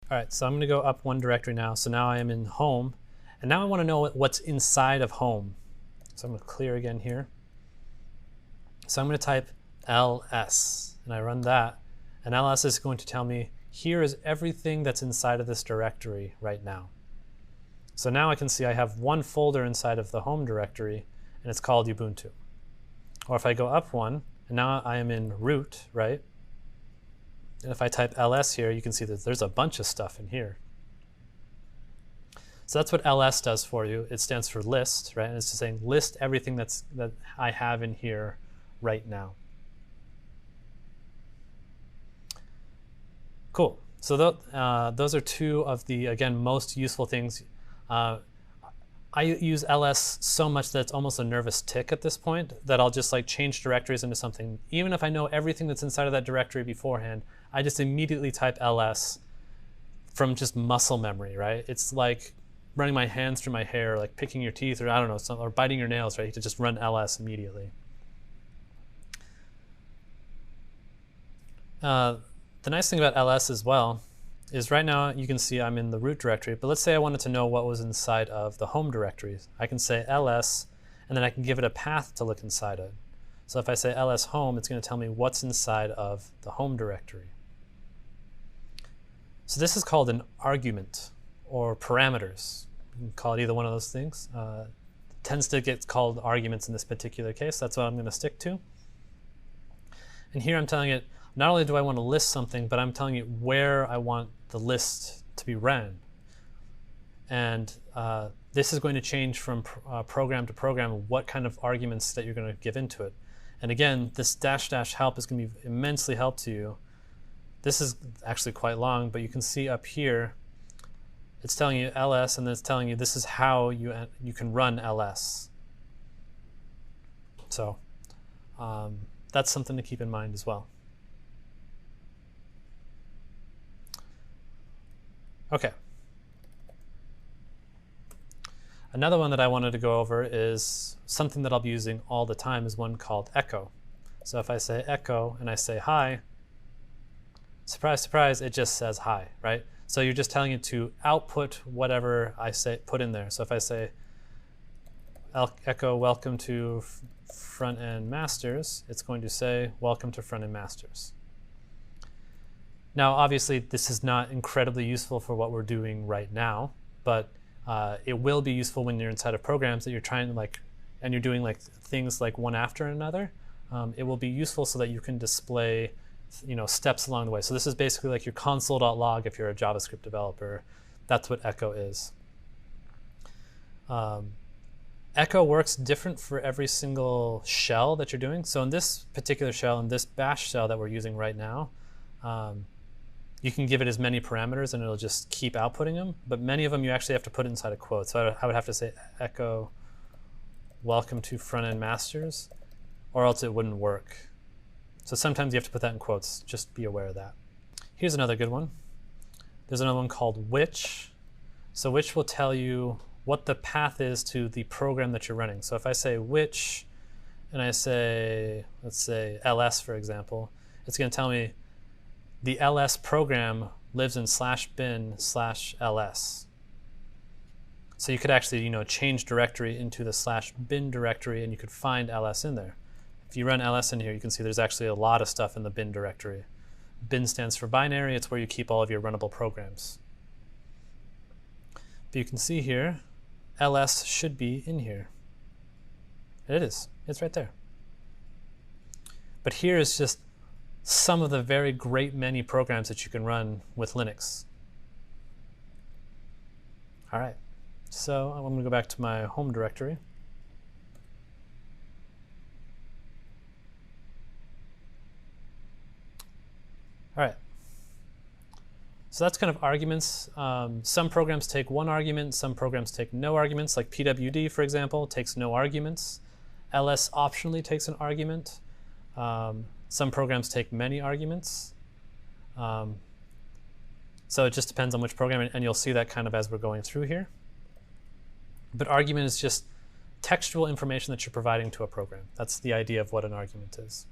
All right, so I'm going to go up one directory now. So now I am in home, and now I want to know what's inside of home. So I'm going to clear again here. So I'm going to type ls, and I run that, and ls is going to tell me here is everything that's inside of this directory right now. So now I can see I have one folder inside of the home directory, and it's called Ubuntu. Or if I go up one, and now I am in root, right? And if I type ls here, you can see that there's a bunch of stuff in here. So that's what ls does for you. It stands for list, right? And it's just saying list everything that I have in here right now. Cool. So those are two of the, again, most useful things. I use ls so much that it's almost a nervous tick at this point, that I'll just like change directories into something. Even if I know everything that's inside of that directory beforehand, I just immediately type ls from just muscle memory, right? It's like running my hands through my hair, like picking your teeth, or I don't know, or biting your nails, right? You can just run ls immediately. The nice thing about ls as well is right now you can see I'm in the root directory, but let's say I wanted to know what was inside of the home directories. I can say ls, and then I can give it a path to look inside of. So if I say ls home, it's going to tell me what's inside of the home directory. So this is called an argument, or parameters. You can call it either one of those things. It tends to get called arguments in this particular case. That's what I'm going to stick to. And here I'm telling it, not only do I want to list something, but I'm telling it where I want the list to be ran. And this is going to change from program to program what kind of arguments that you're going to give into it. And again, this -- help is going to be immensely help to you. This is actually quite long, but you can see up here, it's telling you ls, and then it's telling you this is how you can run ls. So that's something to keep in mind as well. Okay. Another one that I wanted to go over is something that I'll be using all the time, is one called echo. So if I say echo and I say hi, surprise, surprise, it just says hi, right? So you're just telling it to output whatever I say, put in there. So if I say echo welcome to front-end masters, it's going to say welcome to front-end masters. Now, obviously, this is not incredibly useful for what we're doing right now, but it will be useful when you're inside of programs that you're trying to and you're doing things like one after another. It will be useful so that you can display, steps along the way. So this is basically like your console.log if you're a JavaScript developer. That's what echo is. Echo works different for every single shell that you're doing. So in this particular shell, in this bash shell that we're using right now, you can give it as many parameters and it'll just keep outputting them, but many of them you actually have to put inside a quote. So I would have to say echo welcome to front-end masters, or else it wouldn't work. So sometimes you have to put that in quotes. Just be aware of that. Here's another good one. There's another one called which. So which will tell you what the path is to the program that you're running. So if I say which, and I say, let's say ls, for example, it's going to tell me the ls program lives in /bin/ls. So you could actually, change directory into the /bin directory, and you could find ls in there. If you run ls in here, you can see there's actually a lot of stuff in the bin directory. Bin stands for binary. It's where you keep all of your runnable programs. But you can see here, ls should be in here. It is. It's right there. But here is just some of the very great many programs that you can run with Linux. All right, so I'm going to go back to my home directory. All right, so that's kind of arguments. Some programs take one argument, some programs take no arguments, like PWD, for example, takes no arguments. ls optionally takes an argument. Some programs take many arguments. So it just depends on which program, and you'll see that kind of as we're going through here. But argument is just textual information that you're providing to a program. That's the idea of what an argument is.